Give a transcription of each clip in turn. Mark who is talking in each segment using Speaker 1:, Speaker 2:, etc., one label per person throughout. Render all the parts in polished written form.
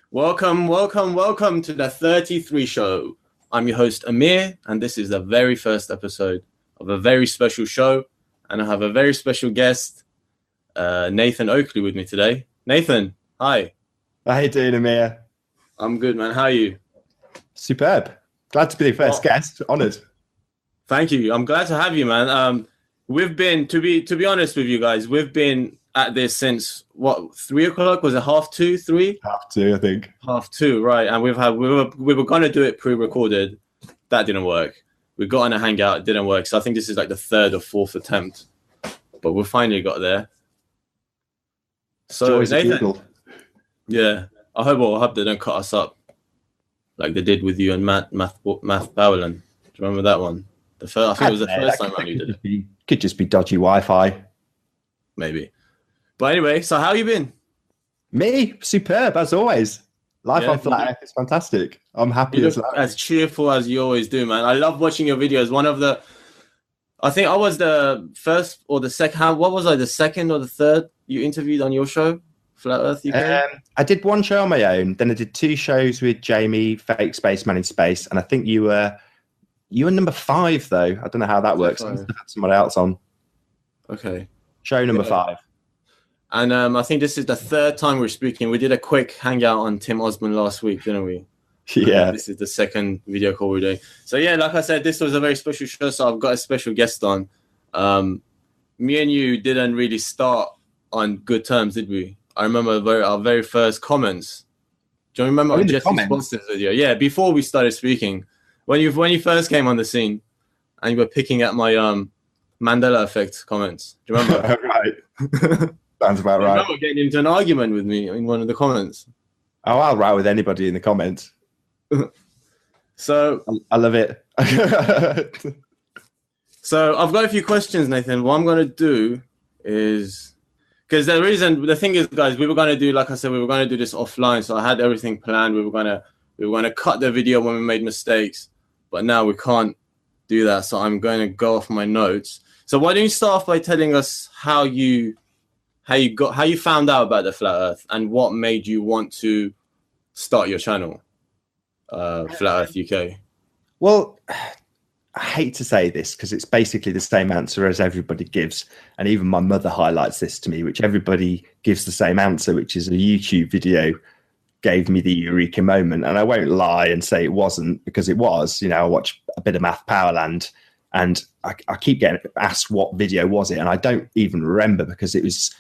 Speaker 1: Welcome to the 33 show. I'm your host, Amir, and this is the very first episode of a very special show. And I have a very special guest, Nathan Oakley, with me today. Nathan, hi.
Speaker 2: How you doing, Amir?
Speaker 1: I'm good, man. How are you?
Speaker 2: Superb. Glad to be the first guest. Honoured.
Speaker 1: Thank you. I'm glad to have you, man. We've been, to be honest with you guys, we've been at this since, 3 o'clock? Was it 2:30, 3?
Speaker 2: 2:30, I think.
Speaker 1: 2:30, right. And we were going to do it pre-recorded. That didn't work. We got on a hangout. It didn't work. So I think this is like the third or fourth attempt. But we finally got there. So, Nathan, yeah, I hope they don't cut us up like they did with you and Math Bowland. Do you remember that one? I think it was the first time you did it.
Speaker 2: Could just be dodgy Wi-Fi.
Speaker 1: Maybe. But anyway, so how you been?
Speaker 2: Me? Superb, as always. Life on Flat Earth is fantastic. I'm happy
Speaker 1: as cheerful as you always do, man. I love watching your videos. I think I was the first or the second. What was I? The second or the third you interviewed on your show, Flat Earth UK?
Speaker 2: I did one show on my own. Then I did 2 shows with Jamie, Fake Spaceman in Space, and I think you were number 5 though. I don't know how that works. I must have had somebody else on.
Speaker 1: Okay.
Speaker 2: Show number 5.
Speaker 1: And I think this is the third time we're speaking. We did a quick hangout on Tim Osborne last week, didn't we?
Speaker 2: Yeah.
Speaker 1: This is the second video call we're doing. So yeah, like I said, this was a very special show. So I've got a special guest on. Me and you didn't really start on good terms, did we? I remember our very first comments. Do you remember Jesse Swanson's video? Yeah, before we started speaking, when you first came on the scene, and you were picking at my Mandela effect comments. Do you remember?
Speaker 2: Right. Sounds about right.
Speaker 1: I remember getting into an argument with me in one of the comments.
Speaker 2: Oh, I'll row with anybody in the comments.
Speaker 1: So
Speaker 2: I love it.
Speaker 1: So I've got a few questions, Nathan. What I'm going to do is, because the thing is, guys, we were going to do, like I said, we were going to do this offline. So I had everything planned. We were going to cut the video when we made mistakes, but now we can't do that. So I'm going to go off my notes. So why don't you start off by telling us how you found out about the Flat Earth and what made you want to start your channel, Flat Earth UK?
Speaker 2: Well, I hate to say this because it's basically the same answer as everybody gives. And even my mother highlights this to me, which everybody gives the same answer, which is a YouTube video gave me the eureka moment. And I won't lie and say it wasn't, because it was. I watched a bit of Math Powerland and I keep getting asked what video was it. And I don't even remember, because it was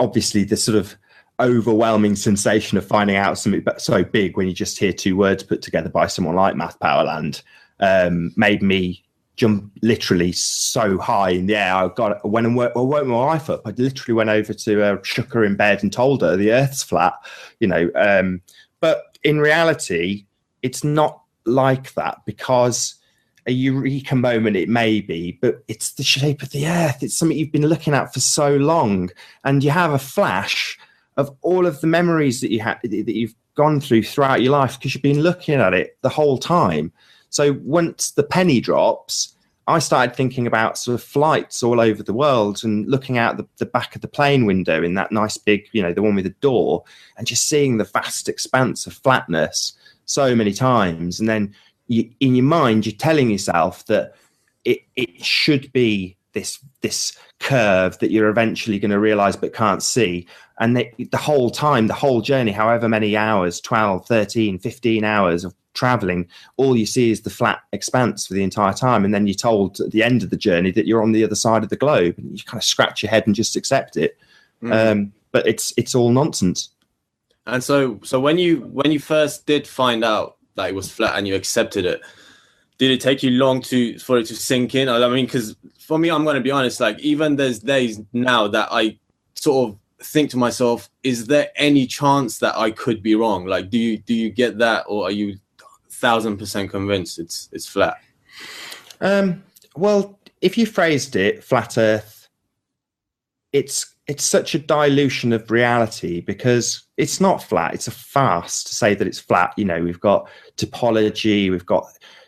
Speaker 2: obviously the sort of overwhelming sensation of finding out something so big when you just hear 2 words put together by someone like Math Powerland made me jump literally so high in the air. I woke my wife up. I literally went over to her, shook her in bed and told her the Earth's flat, but in reality, it's not like that, because a eureka moment it may be, but it's the shape of the Earth. It's something you've been looking at for so long, and you have a flash of all of the memories that you've gone through throughout your life, because you've been looking at it the whole time. So once the penny drops, I started thinking about sort of flights all over the world and looking out the back of the plane window in that nice big, the one with the door, and just seeing the vast expanse of flatness so many times. And then in your mind, you're telling yourself that it should be this curve that you're eventually going to realize but can't see. And the whole time, the whole journey, however many hours, 12, 13, 15 hours of traveling, all you see is the flat expanse for the entire time. And then you're told at the end of the journey that you're on the other side of the globe, and you kind of scratch your head and just accept it. But it's all nonsense.
Speaker 1: And so when you first did find out that it was flat and you accepted it, did it take you long for it to sink in? I mean, because for me, I'm going to be honest, like, even there's days now that I sort of think to myself, is there any chance that I could be wrong? Like, do you get that, or are you 1,000% convinced it's flat?
Speaker 2: Well, if you phrased it flat Earth, it's it's such a dilution of reality because it's not flat. It's a farce to say that it's flat. You know, we've got topology, we've got,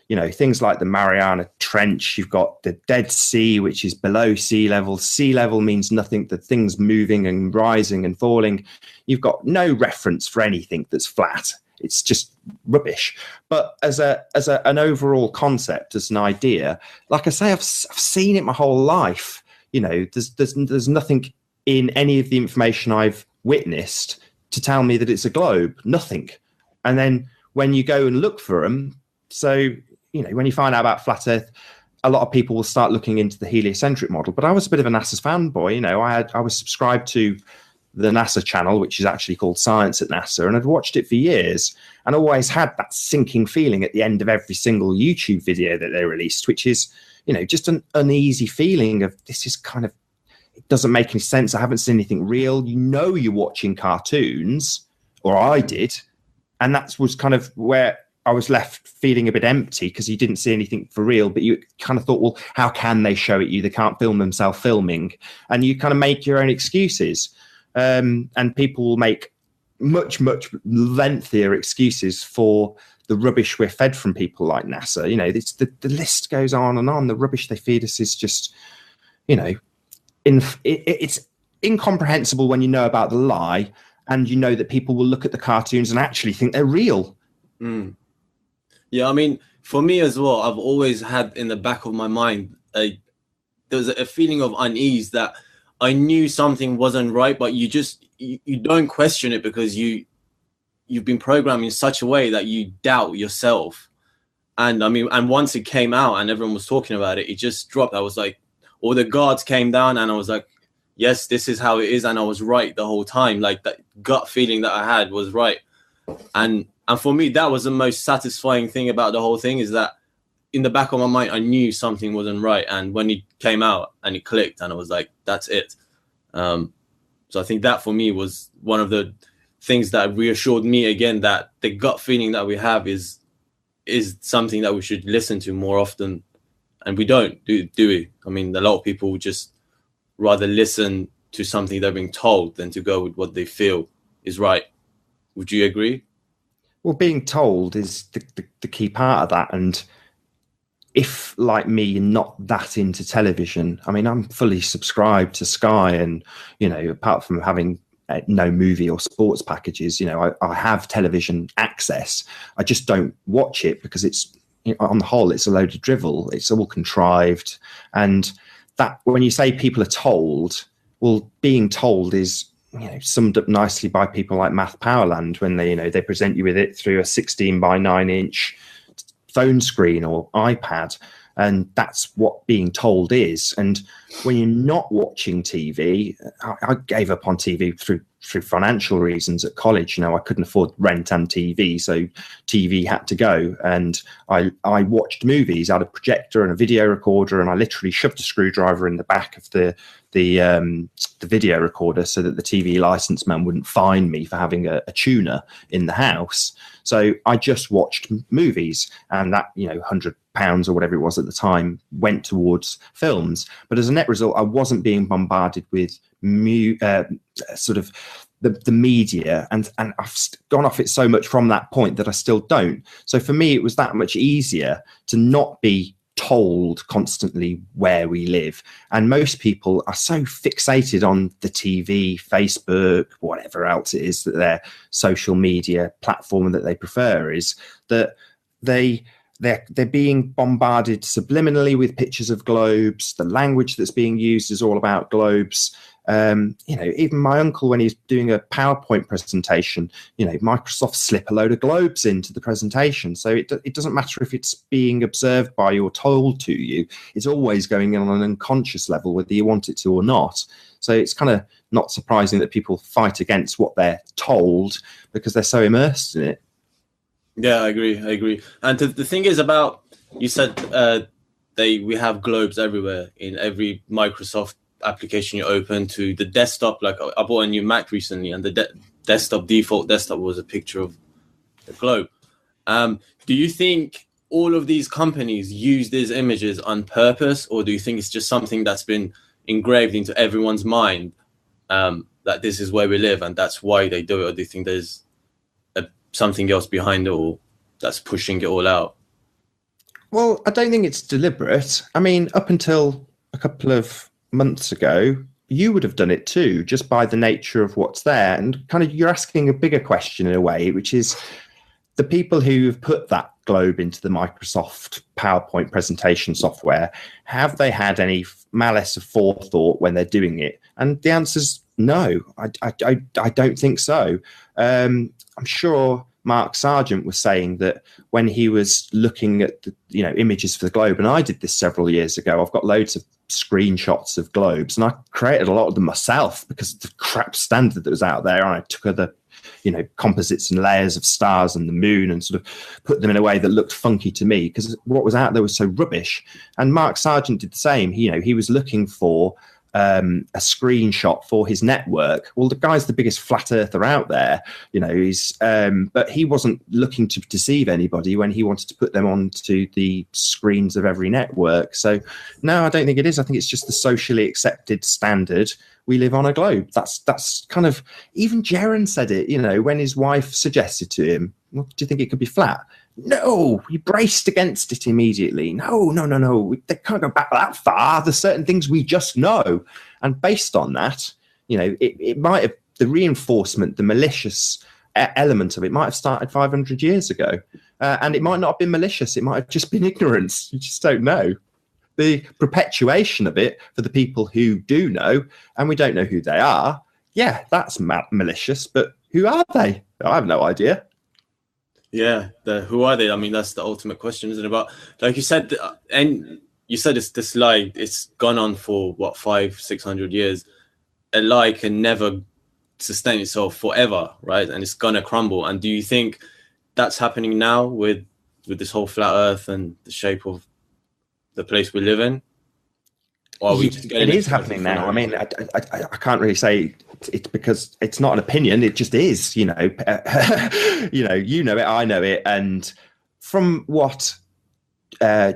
Speaker 2: you know, things like the Mariana Trench, you've got the Dead Sea, which is below sea level. Sea level means nothing, the thing's moving and rising and falling. You've got no reference for anything that's flat. It's just rubbish. But as an overall concept, as an idea, like I say, I've seen it my whole life. You know, there's nothing in any of the information I've witnessed to tell me that it's a globe. Nothing. And then when you go and look for them, so, you know, when you find out about flat Earth, a lot of people will start looking into the heliocentric model. But I was a bit of a NASA fanboy. You know, I was subscribed to the NASA channel, which is actually called Science at NASA, and I'd watched it for years and always had that sinking feeling at the end of every single YouTube video that they released, which is, you know, just an uneasy feeling of this is kind of, it doesn't make any sense. I haven't seen anything real. You know, you're watching cartoons, or I did, and that was kind of where I was left feeling a bit empty because you didn't see anything for real, but you kind of thought, well, how can they show it you? They can't film themselves filming. And you kind of make your own excuses. And people will make much, much lengthier excuses for the rubbish we're fed from people like NASA. You know, the list goes on and on. The rubbish they feed us is just, you know, it's incomprehensible when you know about the lie and you know that people will look at the cartoons and actually think they're real.
Speaker 1: Mm. Yeah, I mean, for me as well, I've always had in the back of my mind, there was a feeling of unease that I knew something wasn't right, but you don't question it because you've been programmed in such a way that you doubt yourself. And I mean, and once it came out and everyone was talking about it, it just dropped. I was like, all the guards came down and I was like, yes, this is how it is. And I was right the whole time. Like that gut feeling that I had was right. And for me, that was the most satisfying thing about the whole thing, is that in the back of my mind, I knew something wasn't right. And when it came out and it clicked and I was like, that's it. So I think that for me was one of the things that reassured me again, that the gut feeling that we have is something that we should listen to more often. And we don't, do we? I mean, a lot of people would just rather listen to something they're being told than to go with what they feel is right. Would you agree?
Speaker 2: Well, being told is the key part of that. And if, like me, you're not that into television, I mean, I'm fully subscribed to Sky and, you know, apart from having no movie or sports packages, you know, I have television access. I just don't watch it because it's, on the whole, it's a load of drivel. It's all contrived. And that, when you say people are told, well, being told is, you know, summed up nicely by people like Math Powerland when they, you know, they present you with it through a 16:9" phone screen or iPad, and that's what being told is. And when you're not watching TV, I gave up on TV through financial reasons at college. You know, I couldn't afford rent and TV, so TV had to go. And I watched movies. I had a projector and a video recorder, and I literally shoved a screwdriver in the back of the video recorder so that the TV license man wouldn't fine me for having a tuner in the house. So I just watched movies, and that, you know, £100 or whatever it was at the time went towards films. But as a net result, I wasn't being bombarded with sort of the media, and I've gone off it so much from that point that I still don't. So for me, it was that much easier to not be told constantly where we live. And most people are so fixated on the TV, Facebook, whatever else it is that their social media platform that they prefer is, that they're being bombarded subliminally with pictures of globes. The language that's being used is all about globes. You know, even my uncle, when he's doing a PowerPoint presentation, you know, Microsoft slip a load of globes into the presentation. So it doesn't matter if it's being observed by you or told to you. It's always going on an unconscious level, whether you want it to or not. So it's kind of not surprising that people fight against what they're told because they're so immersed in it.
Speaker 1: Yeah, I agree. And the thing is about, you said we have globes everywhere in every Microsoft application you open, to the desktop. Like I bought a new Mac recently, and the default desktop was a picture of the globe. Do you think all of these companies use these images on purpose, or do you think it's just something that's been engraved into everyone's mind that this is where we live and that's why they do it, or do you think there's something else behind it all that's pushing it all out?
Speaker 2: Well, I don't think it's deliberate. I mean, up until a couple of months ago, you would have done it too, just by the nature of what's there. And kind of you're asking a bigger question in a way, which is the people who have put that globe into the Microsoft PowerPoint presentation software, have they had any malice of forethought when they're doing it? And the answer's no, I don't think so. I'm sure Mark Sargent was saying that when he was looking at the, images for the globe, and I did this several years ago, I've got loads of screenshots of globes, and I created a lot of them myself because of the crap standard that was out there. And I took other, composites and layers of stars and the moon and sort of put them in a way that looked funky to me because what was out there was so rubbish. And Mark Sargent did the same. He was looking for a screenshot for his network. Well, the guy's the biggest flat earther out there, but he wasn't looking to deceive anybody when he wanted to put them onto the screens of every network. So no, I don't think it is. I think it's just the socially accepted standard. We live on a globe. That's kind of, even Jaron said it, when his wife suggested to him, well, do you think it could be flat? No, he braced against it immediately. No. They can't go back that far. There's certain things we just know. And based on that, it might have, the reinforcement, the malicious element of it might have started 500 years ago. And it might not have been malicious. It might have just been ignorance. You just don't know. The perpetuation of it for the people who do know, and we don't know who they are, yeah, that's malicious. But who are they? I have no idea.
Speaker 1: Yeah, who are they? I mean, that's the ultimate question, isn't it? But like you said, and you said this lie, it's gone on for what, 500-600 years. A lie can never sustain itself forever, right? And it's gonna crumble. And do you think that's happening now with this whole flat Earth and the shape of the place we live in? Or are we just
Speaker 2: it is happening now. I mean, I can't really say it's because it's not an opinion. It just is, you know it, I know it. And from what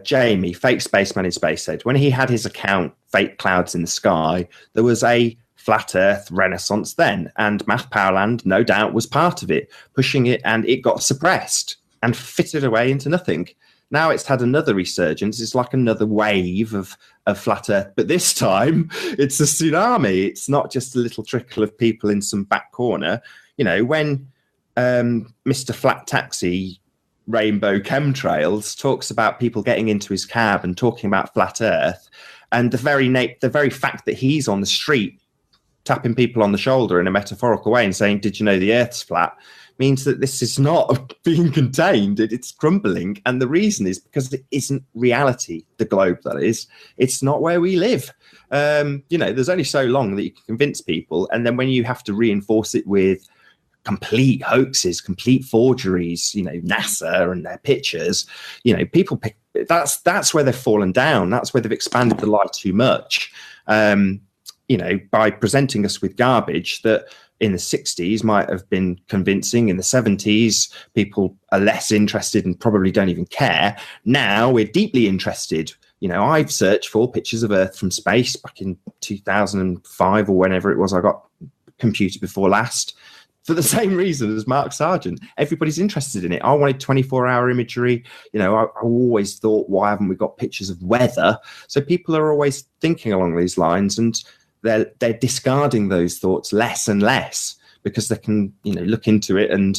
Speaker 2: Jamie, Fake Spaceman in Space, said, when he had his account, Fake Clouds in the Sky, there was a flat Earth renaissance then. And Math Powerland, no doubt, was part of it, pushing it, and it got suppressed and fitted away into nothing. Now it's had another resurgence. It's like another wave of flat Earth. But this time, it's a tsunami. It's not just a little trickle of people in some back corner. You know, when Mr. Flat Taxi, Rainbow Chemtrails, talks about people getting into his cab and talking about flat Earth, and the very fact that he's on the street tapping people on the shoulder in a metaphorical way and saying, "Did you know the Earth's flat?" means that this is not being contained, it's crumbling. And the reason is because it isn't reality, the globe that is. It's not where we live. There's only so long that you can convince people. And then when you have to reinforce it with complete hoaxes, complete forgeries, NASA and their pictures, people pick, that's where they've fallen down. That's where they've expanded the lie too much. By presenting us with garbage that in the 60s might have been convincing. In the 70s, people are less interested and probably don't even care. Now we're deeply interested. I've searched for pictures of Earth from space back in 2005 or whenever it was I got computer before last, for the same reason as Mark Sargent. Everybody's interested in it. I wanted 24-hour imagery. I always thought, why haven't we got pictures of weather? So people are always thinking along these lines, and they're discarding those thoughts less and less because they can, look into it and,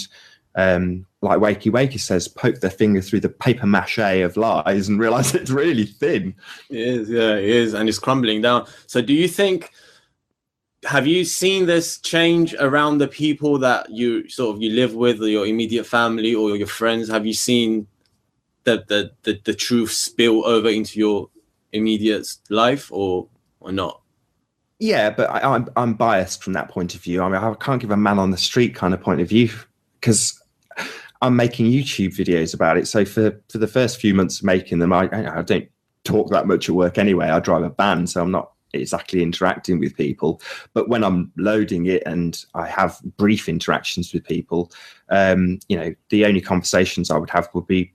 Speaker 2: like Wakey Wakey says, poke their finger through the paper mache of lies and realize it's really thin.
Speaker 1: It is, yeah, it is, and it's crumbling down. So do you think, have you seen this change around the people that you live with, or your immediate family or your friends? Have you seen the truth spill over into your immediate life or not?
Speaker 2: Yeah, but I'm biased from that point of view. I mean, I can't give a man on the street kind of point of view because I'm making YouTube videos about it. So for the first few months of making them, I don't talk that much at work anyway. I drive a van, so I'm not exactly interacting with people. But when I'm loading it and I have brief interactions with people, the only conversations I would have would be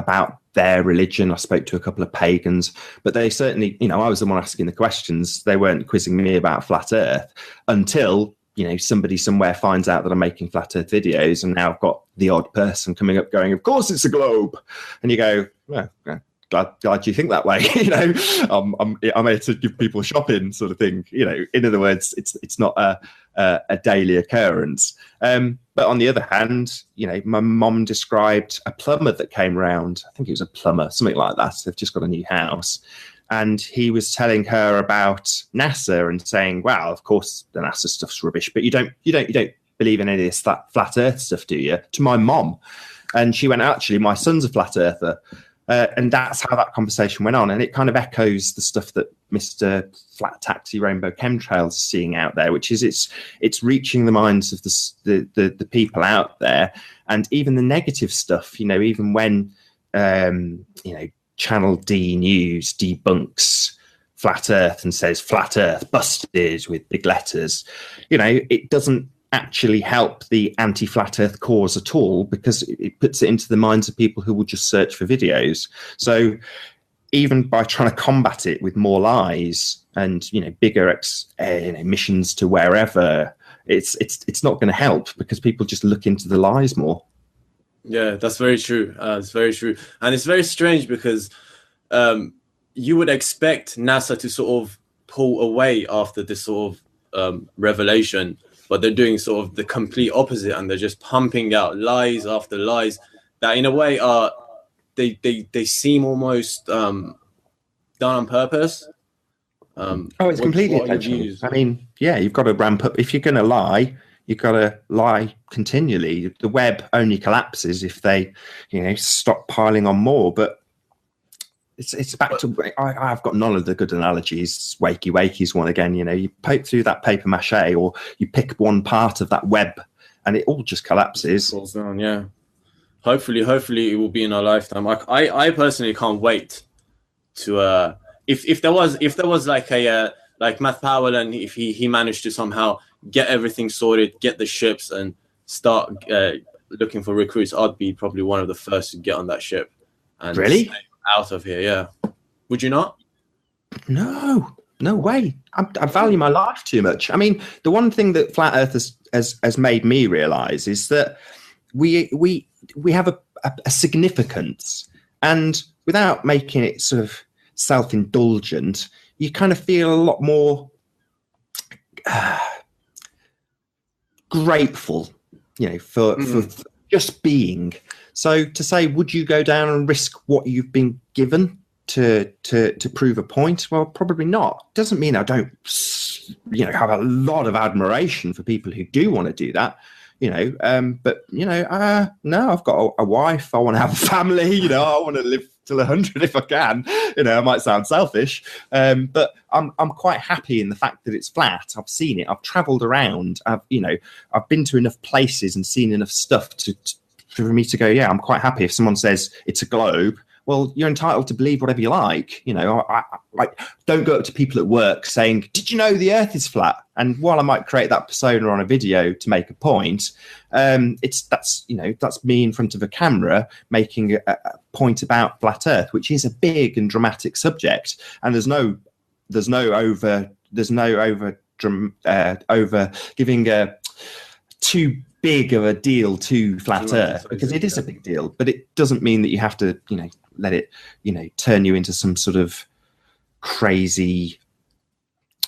Speaker 2: about their religion. I spoke to a couple of pagans, but they certainly, you know, I was the one asking the questions. They weren't quizzing me about flat Earth until, you know, somebody somewhere finds out that I'm making flat Earth videos, and now I've got the odd person coming up going, "Of course it's a globe," and you go, "Well, glad you think that way." You know, I'm here to give people shopping, sort of thing. You know, in other words, it's not a daily occurrence. But on the other hand, you know, my mom described a plumber that came round. I think it was a plumber, something like that. They've just got a new house. And he was telling her about NASA and saying, "Wow, of course the NASA stuff's rubbish, but you don't believe in any of this flat Earth stuff, do you?" To my mom. And she went, "Actually, my son's a flat earther." And that's how that conversation went on. And it kind of echoes the stuff that Mr. Flat Taxi Rainbow Chemtrails is seeing out there, which is it's reaching the minds of the people out there. And even the negative stuff, you know, even when, you know, Channel D News debunks flat Earth and says flat Earth busted with big letters, you know, it doesn't actually help the anti-flat Earth cause at all, because it puts it into the minds of people who will just search for videos. So even by trying to combat it with more lies and, you know, bigger you know, missions to wherever, it's not going to help, because people just look into the lies more.
Speaker 1: Yeah, that's very true. It's very true. And it's very strange because you would expect NASA to sort of pull away after this sort of revelation, but they're doing sort of the complete opposite, and they're just pumping out lies after lies that in a way are they seem almost done on purpose.
Speaker 2: It's completely intentional. I mean, yeah, you've got to ramp up. If you're going to lie, you've got to lie continually. The web only collapses if they, you know, stop piling on more. But it's back to, I've got none of the good analogies. Wakey's one again. You know, you poke through that paper mache, or you pick one part of that web, and it all just collapses. It falls
Speaker 1: down. Yeah. Hopefully it will be in our lifetime. I personally can't wait to if there was like a like Matt Powell, and if he managed to somehow get everything sorted, get the ships, and start looking for recruits, I'd be probably one of the first to get on that ship. And
Speaker 2: really?
Speaker 1: Out of here, yeah. Would you not?
Speaker 2: No way. I value my life too much. I mean, the one thing that Flat Earth has made me realize is that we have a significance, and without making it sort of self-indulgent, you kind of feel a lot more grateful, you know, for just being. So to say, would you go down and risk what you've been given to prove a point? Well, probably not. Doesn't mean I don't, you know, have a lot of admiration for people who do want to do that, you know. But you know, no, I've got a wife. I want to have a family. You know, I want to live till 100 if I can. You know, it might sound selfish, but I'm quite happy in the fact that it's flat. I've seen it. I've travelled around. I've been to enough places and seen enough stuff for me to go, yeah, I'm quite happy. If someone says it's a globe, well, you're entitled to believe whatever you like. You know, I don't go up to people at work saying, "Did you know the Earth is flat?" And while I might create that persona on a video to make a point, that's me in front of a camera making a point about flat Earth, which is a big and dramatic subject. And there's no over giving too big of a deal to flat Earth, because it is a big deal, but it doesn't mean that you have to, you know, let it, you know, turn you into some sort of crazy,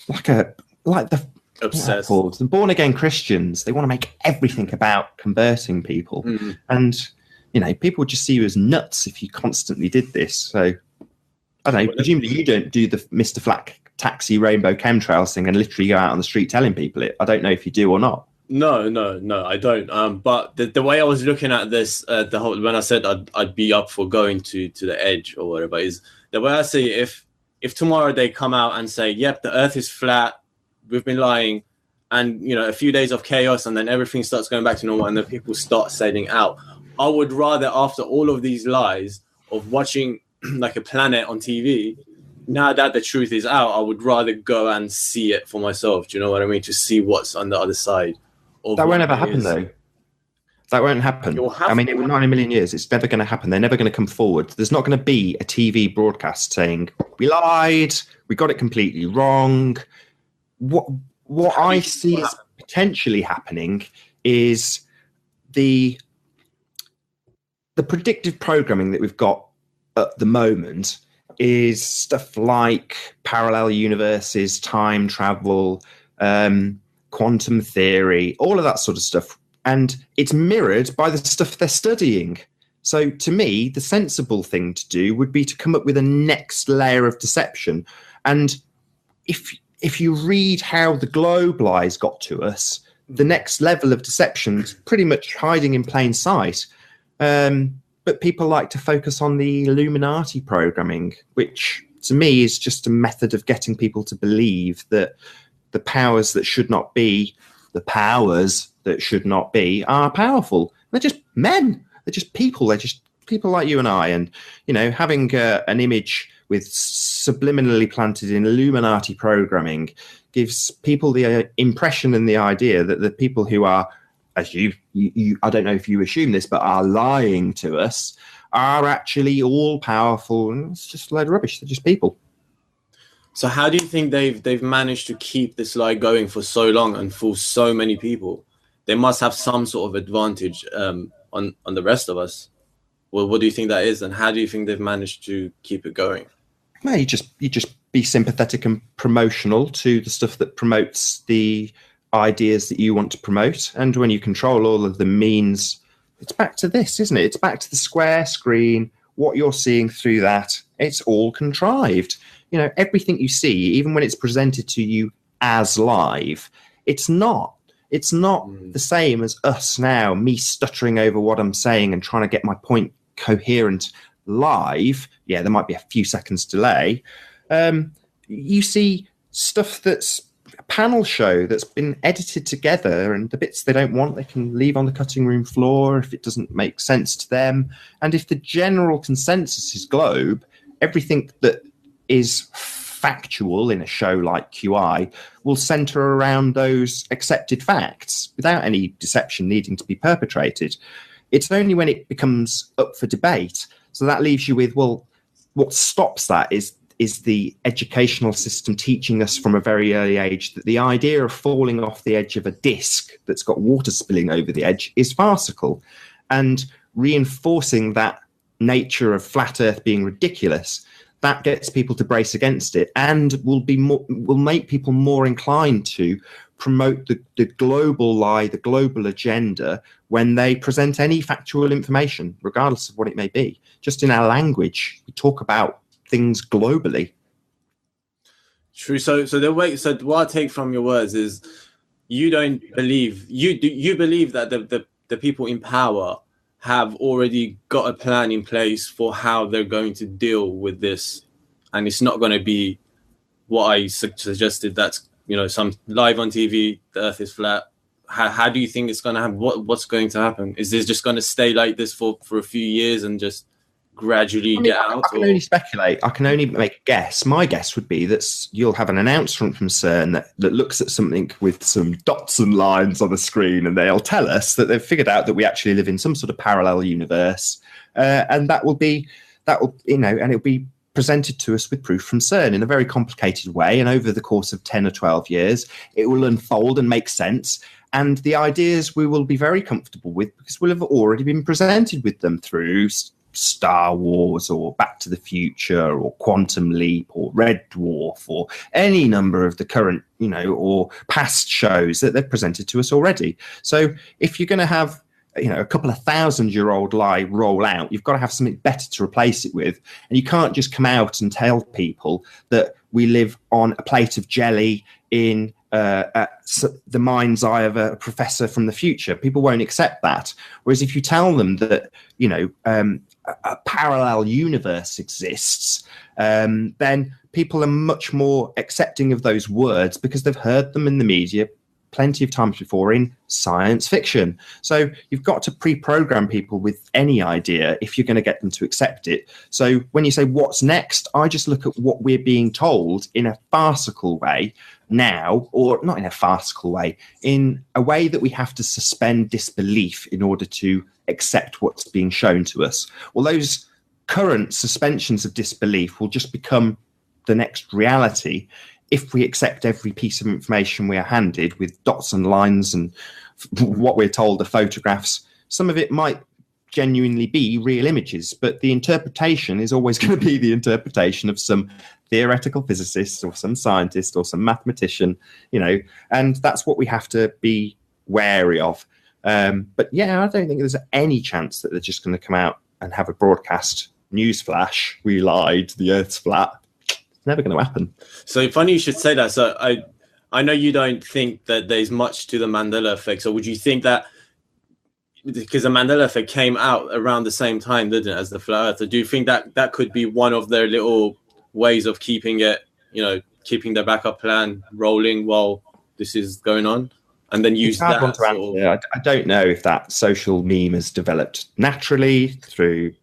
Speaker 2: like the
Speaker 1: obsessed,
Speaker 2: the born again Christians. They want to make everything about converting people, and you know, people would just see you as nuts if you constantly did this. So I don't know. Presumably, you don't do the Mr. Flat Taxi Rainbow Chemtrails thing and literally go out on the street telling people it. I don't know if you do or not.
Speaker 1: No, I don't. But the way I was looking at this, when I said I'd be up for going to the edge or whatever, is the way I see it, if tomorrow they come out and say, "Yep, the Earth is flat, we've been lying," and you know, a few days of chaos, and then everything starts going back to normal, and then people start sailing out, I would rather, after all of these lies of watching like a planet on TV, now that the truth is out, I would rather go and see it for myself. Do you know what I mean? To see what's on the other side.
Speaker 2: That won't ever happen, though. That won't happen. I mean, it will not in a million years. It's never going to happen. They're never going to come forward. There's not going to be a TV broadcast saying, we lied, we got it completely wrong. What I see as potentially happening is the predictive programming that we've got at the moment is stuff like parallel universes, time travel, quantum theory, all of that sort of stuff. And it's mirrored by the stuff they're studying. So to me, the sensible thing to do would be to come up with a next layer of deception. And if you read how the globe lies got to us, the next level of deception is pretty much hiding in plain sight. But people like to focus on the Illuminati programming, which to me is just a method of getting people to believe that the powers that should not be, are powerful. They're just men. They're just people. They're just people like you and I. And, you know, having an image with subliminally planted in Illuminati programming gives people the impression and the idea that the people who are, as you I don't know if you assume this, but are lying to us, are actually all powerful. And it's just a load of rubbish. They're just people.
Speaker 1: So how do you think they've managed to keep this lie going for so long and fool so many people? They must have some sort of advantage on the rest of us. Well, what do you think that is, and how do you think they've managed to keep it going?
Speaker 2: Well, you just be sympathetic and promotional to the stuff that promotes the ideas that you want to promote. And when you control all of the means, it's back to this, isn't it? It's back to the square screen, what you're seeing through that. It's all contrived. You know, everything you see, even when it's presented to you as live, it's not. It's not the same as us now, me stuttering over what I'm saying and trying to get my point coherent live. Yeah, there might be a few seconds delay. You see stuff that's a panel show that's been edited together, and the bits they don't want, they can leave on the cutting room floor if it doesn't make sense to them. And if the general consensus is globe, everything that is factual in a show like QI will center around those accepted facts without any deception needing to be perpetrated. It's only when it becomes up for debate. So that leaves you with, well, what stops that is the educational system teaching us from a very early age that the idea of falling off the edge of a disc that's got water spilling over the edge is farcical, and reinforcing that nature of flat Earth being ridiculous. That gets people to brace against it, and will make people more inclined to promote the global lie, the global agenda, when they present any factual information, regardless of what it may be. Just in our language, we talk about things globally.
Speaker 1: True. So what I take from your words is you don't believe you believe that the people in power have already got a plan in place for how they're going to deal with this, and it's not going to be what I suggested. That's, you know, some live on TV, the Earth is flat. How do you think it's going to happen? What's going to happen? Is this just going to stay like this for a few years and just gradually get out?
Speaker 2: I can only speculate. I can only make a guess. My guess would be that you'll have an announcement from CERN that looks at something with some dots and lines on the screen, and they'll tell us that they've figured out that we actually live in some sort of parallel universe, and it'll be presented to us with proof from CERN in a very complicated way. And over the course of 10 or 12 years, it will unfold and make sense. And the ideas we will be very comfortable with because we'll have already been presented with them through Star Wars or Back to the Future or Quantum Leap or Red Dwarf or any number of the current, or past shows that they've presented to us already. So if you're going to have, a couple of 1,000-year-old lie roll out, you've got to have something better to replace it with. And you can't just come out and tell people that we live on a plate of jelly in the mind's eye of a professor from the future. People won't accept that. Whereas if you tell them that, a parallel universe exists, then people are much more accepting of those words because they've heard them in the media plenty of times before in science fiction. So you've got to pre-program people with any idea if you're going to get them to accept it. So when you say what's next, I just look at what we're being told in a farcical way, now, or not in a farcical way, in a way that we have to suspend disbelief in order to accept what's being shown to us. Well, those current suspensions of disbelief will just become the next reality if we accept every piece of information we are handed with dots and lines and what we're told are photographs. Some of it might genuinely be real images, but the interpretation is always going to be the interpretation of some theoretical physicist or some scientist or some mathematician, and that's what we have to be wary of. But yeah, I don't think there's any chance that they're just going to come out and have a broadcast newsflash. We lied, the Earth's flat. It's never going to happen.
Speaker 1: So funny you should say that. So I know you don't think that there's much to the Mandela effect. So would you think that, because the Mandela effect came out around the same time, didn't it, as the flat Earth? Do you think that that could be one of their little ways of keeping it, keeping their backup plan rolling while this is going on, and then use that?
Speaker 2: I don't know if that social meme has developed naturally through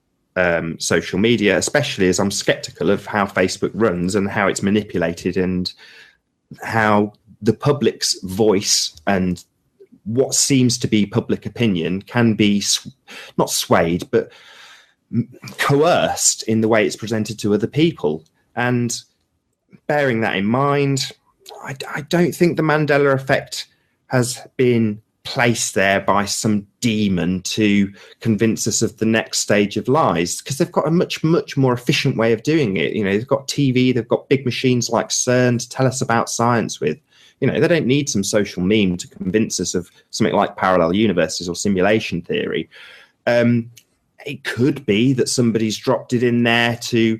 Speaker 2: social media, especially as I'm skeptical of how Facebook runs and how it's manipulated and how the public's voice and what seems to be public opinion can be not swayed, but coerced in the way it's presented to other people. And bearing that in mind, I don't think the Mandela effect has been placed there by some demon to convince us of the next stage of lies, because they've got a much, much more efficient way of doing it. They've got TV, they've got big machines like CERN to tell us about science with. They don't need some social meme to convince us of something like parallel universes or simulation theory. It could be that somebody's dropped it in there to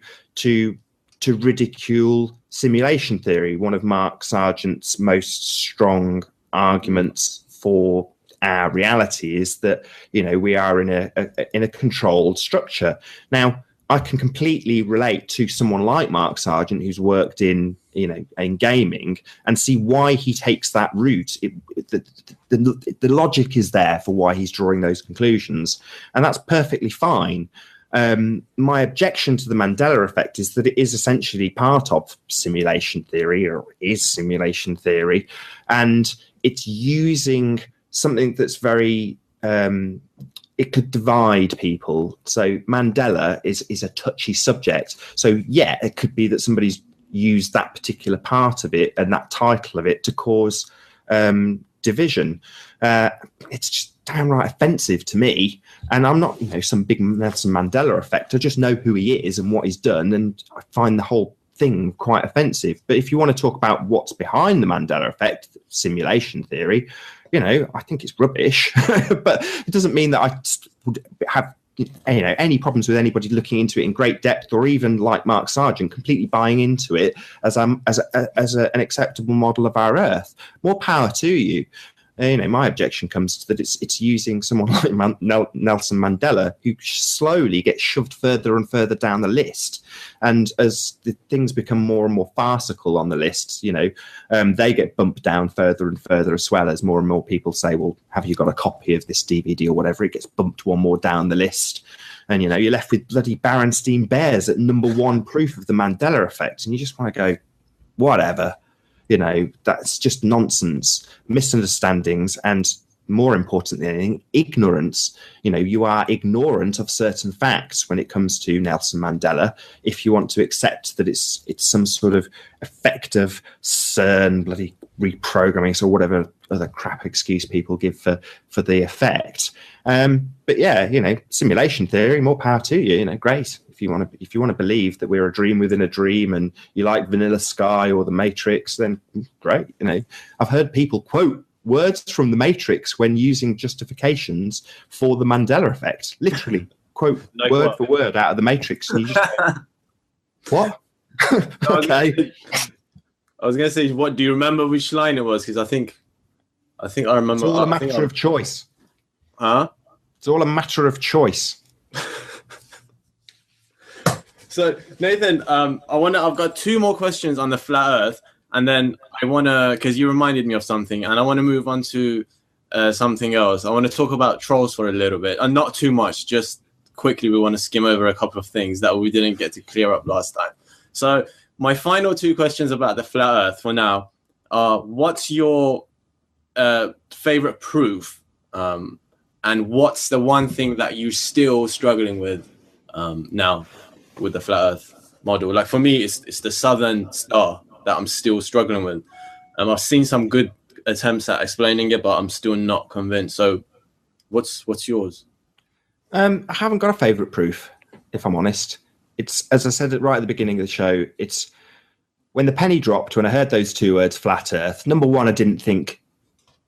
Speaker 2: ridicule simulation theory. One of Mark Sargent's most strong arguments for our reality is that we are in a controlled structure. Now, I can completely relate to someone like Mark Sargent, who's worked in gaming, and see why he takes that route. The logic is there for why he's drawing those conclusions, and that's perfectly fine. My objection to the Mandela effect is that it is essentially part of simulation theory, or is simulation theory, and it's using something that's very it could divide people. So Mandela is a touchy subject. So yeah, it could be that somebody's used that particular part of it and that title of it to cause division. It's just downright offensive to me. And I'm not, some big Nelson Mandela effect. I just know who he is and what he's done, and I find the whole thing quite offensive. But if you want to talk about what's behind the Mandela effect, simulation theory, I think it's rubbish. But it doesn't mean that I would have any problems with anybody looking into it in great depth, or even like Mark Sargent completely buying into it as an acceptable model of our Earth. More power to you. My objection comes to that it's using someone like Nelson Mandela, who slowly gets shoved further and further down the list. And as the things become more and more farcical on the list, they get bumped down further and further, as well as more and more people say, well, have you got a copy of this DVD or whatever? It gets bumped one more down the list. And, you're left with bloody Berenstain Bears at number one proof of the Mandela effect. And you just want to go, whatever. That's just nonsense, misunderstandings, and more important than anything, ignorance. You are ignorant of certain facts when it comes to Nelson Mandela. If you want to accept that it's some sort of effect of CERN, bloody reprogramming, so whatever other crap excuse people give for the effect. But yeah, simulation theory, more power to you. Great. If you want to believe that we're a dream within a dream, and you like Vanilla Sky or The Matrix, then great. I've heard people quote words from The Matrix when using justifications for the Mandela effect. Literally quote word for word out of The Matrix, and you just go, what? Okay.
Speaker 1: I was going to say, what do you remember which line it was? Because I think I remember.
Speaker 2: It's all a matter of choice.
Speaker 1: Huh?
Speaker 2: It's all a matter of choice.
Speaker 1: So Nathan, I've got two more questions on the flat Earth, and then I want to, because you reminded me of something, and I want to move on to something else. I want to talk about trolls for a little bit, and not too much. Just quickly, we want to skim over a couple of things that we didn't get to clear up last time. So my final two questions about the flat Earth for now. what's your favorite proof, and what's the one thing that you're still struggling with now with the flat Earth model? Like for me, it's the Southern Star that I'm still struggling with. I've seen some good attempts at explaining it, but I'm still not convinced. So, what's yours?
Speaker 2: I haven't got a favorite proof, if I'm honest. It's, as I said right at the beginning of the show, it's when the penny dropped, when I heard those two words, flat Earth. Number one, I didn't think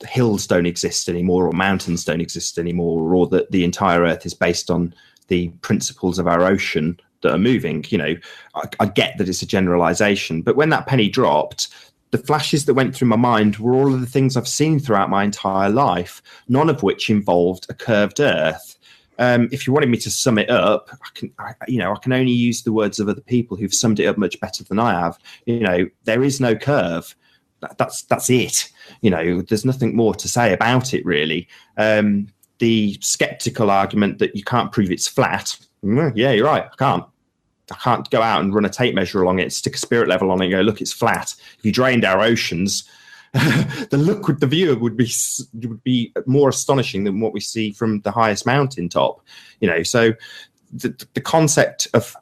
Speaker 2: hills don't exist anymore, or mountains don't exist anymore, or that the entire Earth is based on the principles of our ocean that are moving. You know, I get that it's a generalization, but when that penny dropped, the flashes that went through my mind were all of the things I've seen throughout my entire life, none of which involved a curved Earth. If you wanted me to sum it up, I can only use the words of other people who've summed it up much better than I have. You know, there is no curve. That's it. You know, there's nothing more to say about it, really. The skeptical argument that you can't prove it's flat. Yeah, you're right. I can't go out and run a tape measure along it, stick a spirit level on it, and go, look, it's flat. If you drained our oceans, the viewer would be more astonishing than what we see from the highest mountain top. You know, so the concept of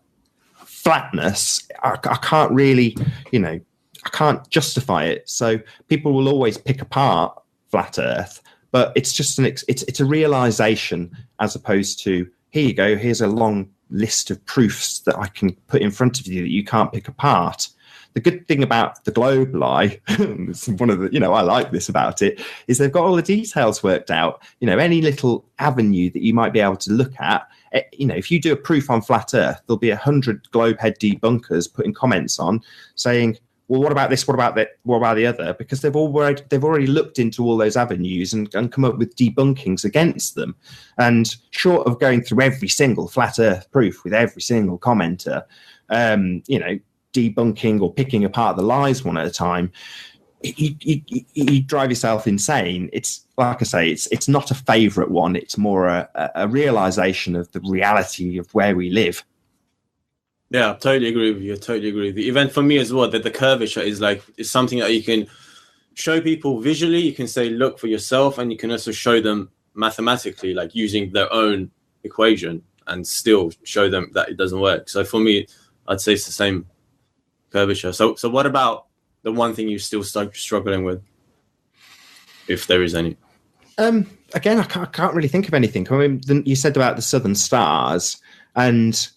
Speaker 2: flatness, I can't really, you know, I can't justify it. So people will always pick apart flat Earth, but it's just it's a realization, as opposed to, here you go, here's a long list of proofs that I can put in front of you that you can't pick apart. The good thing about the globe lie, it's one of the, you know, I like this about it, is they've got all the details worked out. You know, any little avenue that you might be able to look at, you know, if you do a proof on flat Earth, there'll be 100 globehead debunkers putting comments on saying, well, what about this? What about that? What about the other? Because they've already looked into all those avenues and come up with debunkings against them. And short of going through every single flat Earth proof with every single commenter, you know, debunking or picking apart the lies one at a time, you drive yourself insane. It's like I say, it's not a favorite one. It's more a realization of the reality of where we live.
Speaker 1: Yeah, I totally agree with you. Even for me as well, that the curvature is something that you can show people visually. You can say, look for yourself, and you can also show them mathematically, like using their own equation, and still show them that it doesn't work. So for me, I'd say it's the same curvature. So what about the one thing you still struggling with, if there is any?
Speaker 2: Again, I can't really think of anything. I mean, you said about the Southern Stars, and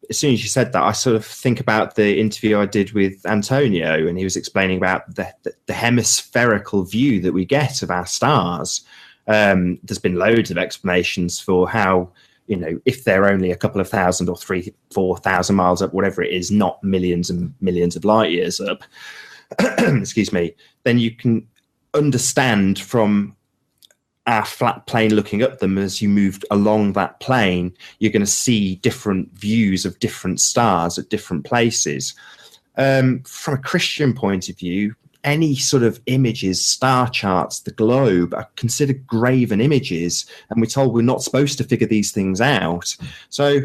Speaker 2: as soon as you said that, I sort of think about the interview I did with Antonio, and he was explaining about the hemispherical view that we get of our stars. There's been loads of explanations for how, you know, if they're only a couple of thousand or 3,000-4,000 miles up, whatever it is, not millions and millions of light years up, excuse me, then you can understand from our flat plane looking up them, as you moved along that plane, you're going to see different views of different stars at different places. From a Christian point of view, any sort of images, star charts, the globe are considered graven images, and we're told we're not supposed to figure these things out. So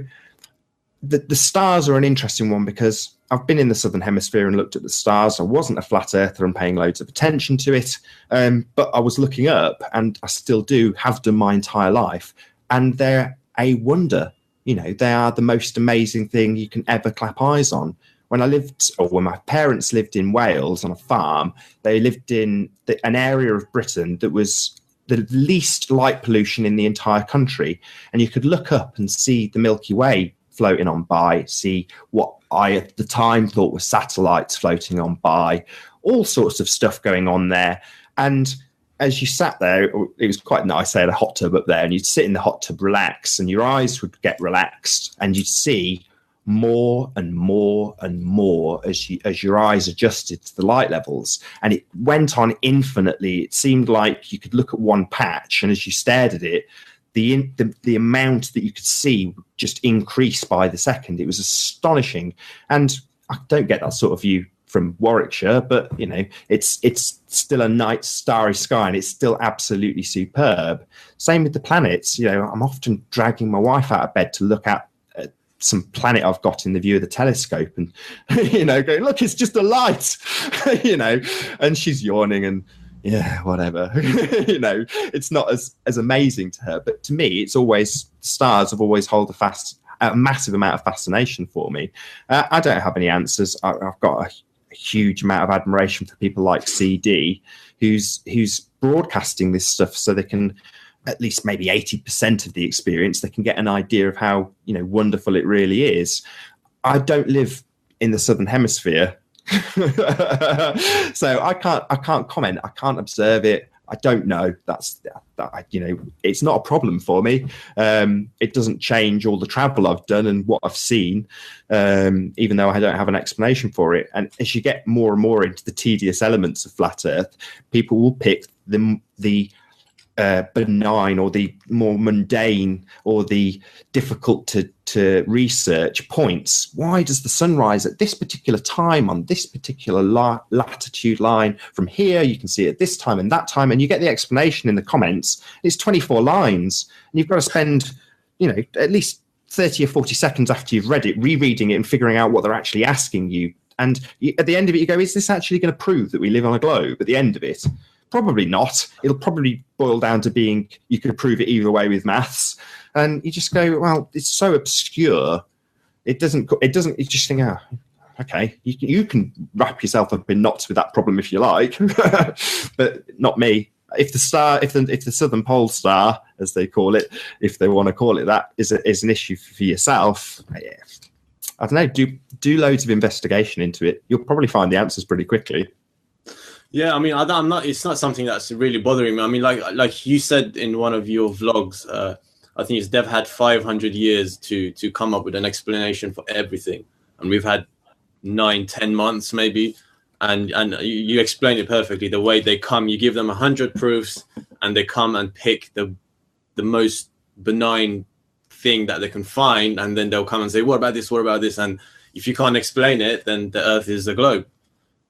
Speaker 2: the stars are an interesting one, because I've been in the Southern Hemisphere and looked at the stars. I wasn't a flat earther and paying loads of attention to it, but I was looking up, and I still do, have done my entire life, and they're a wonder. You know, they are the most amazing thing you can ever clap eyes on. When my parents lived in Wales on a farm, they lived in an area of Britain that was the least light pollution in the entire country. And you could look up and see the Milky Way floating on by, see what I at the time thought were satellites floating on by, all sorts of stuff going on there. And as you sat there, it was quite nice. They had a hot tub up there, and you'd sit in the hot tub, relax, and your eyes would get relaxed, and you'd see more and more and more as your eyes adjusted to the light levels. And it went on infinitely. It seemed like you could look at one patch, and as you stared at it, the amount that you could see would just increase by the second. It was astonishing. And I don't get that sort of view from Warwickshire, but you know, it's still a night starry sky, and it's still absolutely superb. Same with the planets. You know, I'm often dragging my wife out of bed to look at some planet I've got in the view of the telescope, and going, look, it's just a light, and she's yawning and yeah, whatever. It's not as amazing to her, but to me, it's always, stars have always held a massive amount of fascination for me. I don't have any answers. I've got a huge amount of admiration for people like CD, who's broadcasting this stuff so they can, at least maybe 80% of the experience, they can get an idea of how wonderful it really is. I don't live in the Southern Hemisphere, so I can't comment. I can't observe it. I don't know. It's not a problem for me. It doesn't change all the travel I've done and what I've seen, even though I don't have an explanation for it. And as you get more and more into the tedious elements of flat Earth, people will pick the benign or the more mundane or the difficult to research points. Why does the sun rise at this particular time on this particular latitude line? From here you can see it at this time and that time, and you get the explanation in the comments. It's 24 lines, and you've got to spend at least 30 or 40 seconds after you've read it rereading it and figuring out what they're actually asking you. And at the end of it you go, is this actually going to prove that we live on a globe? At the end of it, probably not. It'll probably boil down to being, you could prove it either way with maths. And you just go, well, it's so obscure. You just think, okay, you can wrap yourself up in knots with that problem if you like, but not me. If the Southern Pole star, as they call it, if they want to call it that, is an issue for yourself, I don't know, do loads of investigation into it. You'll probably find the answers pretty quickly.
Speaker 1: Yeah, I mean, I'm not. It's not something that's really bothering me. I mean, like you said in one of your vlogs, I think they've had 500 years to come up with an explanation for everything, and we've had 9-10 months maybe, and you explain it perfectly. The way they come, you give them 100 proofs, and they come and pick the most benign thing that they can find, and then they'll come and say, "What about this? What about this?" And if you can't explain it, then the Earth is a globe,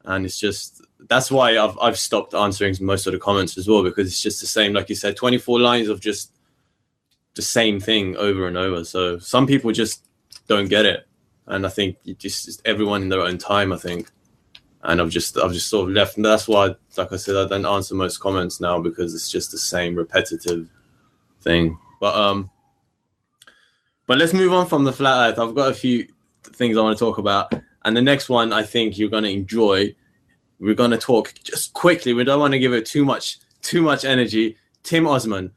Speaker 1: and it's just. That's why I've stopped answering most of the comments as well, because it's just the same, like you said, 24 lines of just the same thing over and over. So some people just don't get it, and I think it's everyone in their own time, I think. And I've just sort of left, and that's why, like I said, I don't answer most comments now, because it's just the same repetitive thing. But let's move on from the flat Earth. I've got a few things I want to talk about, and the next one I think you're going to enjoy. We're going to talk just quickly. We don't want to give it too much energy. Tim Osman.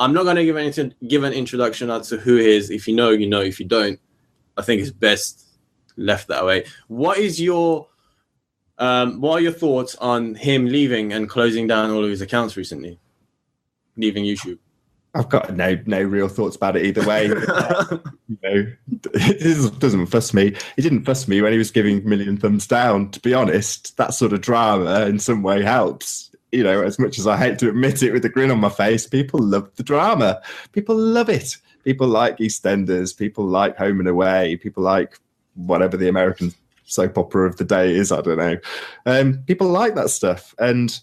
Speaker 1: I'm not going to give an introduction as to who he is. If you know, you know. If you don't, I think it's best left that way. What are your thoughts on him leaving and closing down all of his accounts recently? Leaving YouTube.
Speaker 2: I've got no real thoughts about it either way. It doesn't fuss me. It didn't fuss me when he was giving million thumbs down. To be honest, that sort of drama in some way helps. As much as I hate to admit it with a grin on my face, people love the drama. People love it. People like EastEnders. People like Home and Away. People like whatever the American soap opera of the day is. I don't know. People like that stuff. And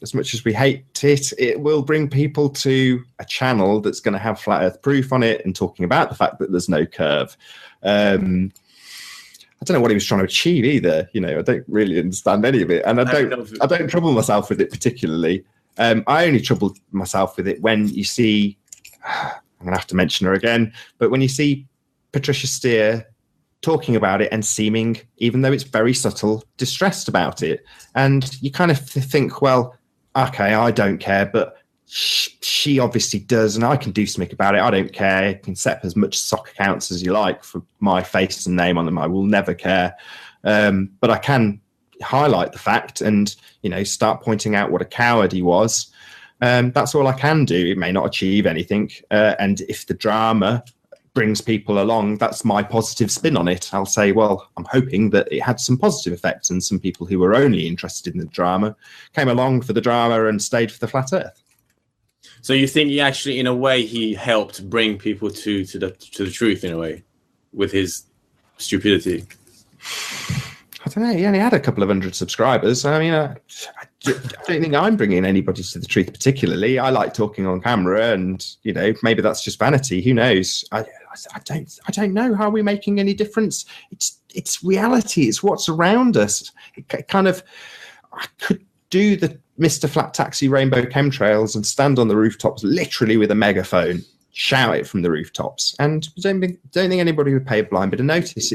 Speaker 2: as much as we hate it, it will bring people to a channel that's going to have flat Earth proof on it and talking about the fact that there's no curve. I don't know what he was trying to achieve either. I don't really understand any of it, and I don't trouble myself with it particularly. I only trouble myself with it when you see. I'm going to have to mention her again, but when you see Patricia Steer talking about it and seeming, even though it's very subtle, distressed about it, and you kind of think, well. Okay, I don't care, but she obviously does, and I can do something about it. I don't care. You can set up as much sock accounts as you like for my face and name on them. I will never care. But I can highlight the fact and, start pointing out what a coward he was. That's all I can do. It may not achieve anything. And if the drama brings people along, that's my positive spin on it. I'll say, well, I'm hoping that it had some positive effects, and some people who were only interested in the drama came along for the drama and stayed for the flat Earth.
Speaker 1: So you think he actually, in a way, he helped bring people to the truth in a way with his stupidity?
Speaker 2: I don't know. He only had a couple of hundred subscribers. I mean, I don't think I'm bringing anybody to the truth particularly. I like talking on camera, and maybe that's just vanity. Who knows? I don't know. How are we making any difference? It's reality. It's what's around us. It kind of, I could do the Mr. Flat Taxi rainbow chemtrails and stand on the rooftops literally with a megaphone, shout it from the rooftops, and don't think anybody would pay a blind bit of notice.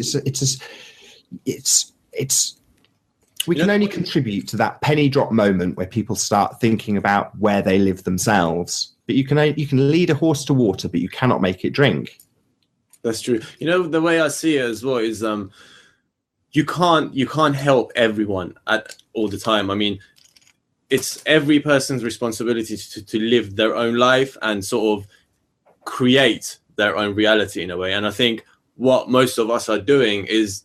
Speaker 2: We can only contribute to that penny drop moment where people start thinking about where they live themselves. But you can lead a horse to water, but you cannot make it drink.
Speaker 1: That's true. You know, the way I see it as well is you can't help everyone at all the time. I mean, it's every person's responsibility to live their own life and sort of create their own reality in a way. And I think what most of us are doing is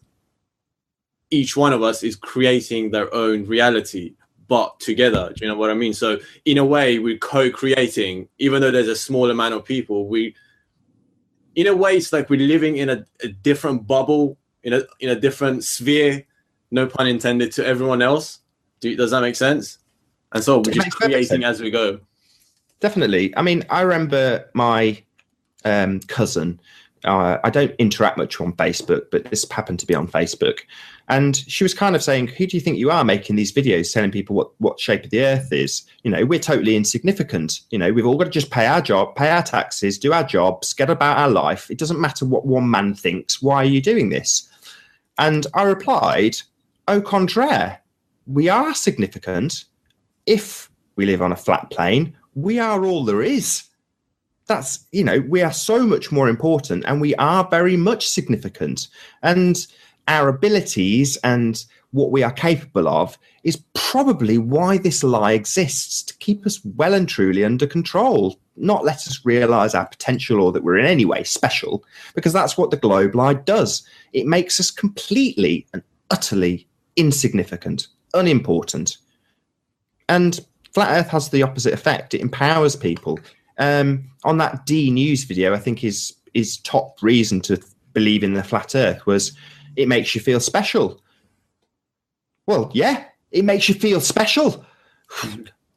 Speaker 1: each one of us is creating their own reality, but together. Do you know what I mean? So in a way, we're co-creating, even though there's a small amount of people. In a way, it's like we're living in a different bubble, in a different sphere, no pun intended, to everyone else. Does that make sense? And so we're just creating as we go.
Speaker 2: Definitely. I mean, I remember my cousin. I don't interact much on Facebook, but this happened to be on Facebook. And she was kind of saying, who do you think you are making these videos telling people what shape of the earth is? You know, we're totally insignificant. You know, we've all got to just pay our job, pay our taxes, do our jobs, get about our life. It doesn't matter what one man thinks. Why are you doing this? And I replied, au contraire, we are significant. If we live on a flat plane, we are all there is. That's, you know, we are so much more important, and we are very much significant. And our abilities and what we are capable of is probably why this lie exists, to keep us well and truly under control, not let us realize our potential or that we're in any way special, because that's what the globe lie does. It makes us completely and utterly insignificant, unimportant. And Flat Earth has the opposite effect. It empowers people. On that D News video, I think his top reason to believe in the flat Earth was it makes you feel special. Well, yeah, it makes you feel special.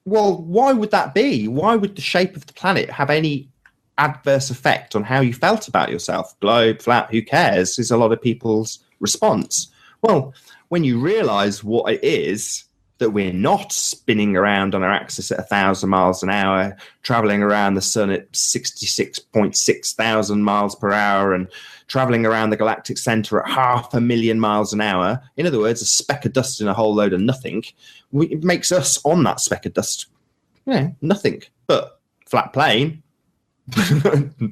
Speaker 2: Well, why would that be? Why would the shape of the planet have any adverse effect on how you felt about yourself? Globe, flat, who cares? Is a lot of people's response. Well, when you realize what it is, that we're not spinning around on our axis at 1,000 miles an hour, traveling around the sun at 66.6 thousand miles per hour, and traveling around the galactic center at 500,000 miles an hour. In other words, a speck of dust in a whole load of nothing. It makes us on that speck of dust, nothing. But flat plane,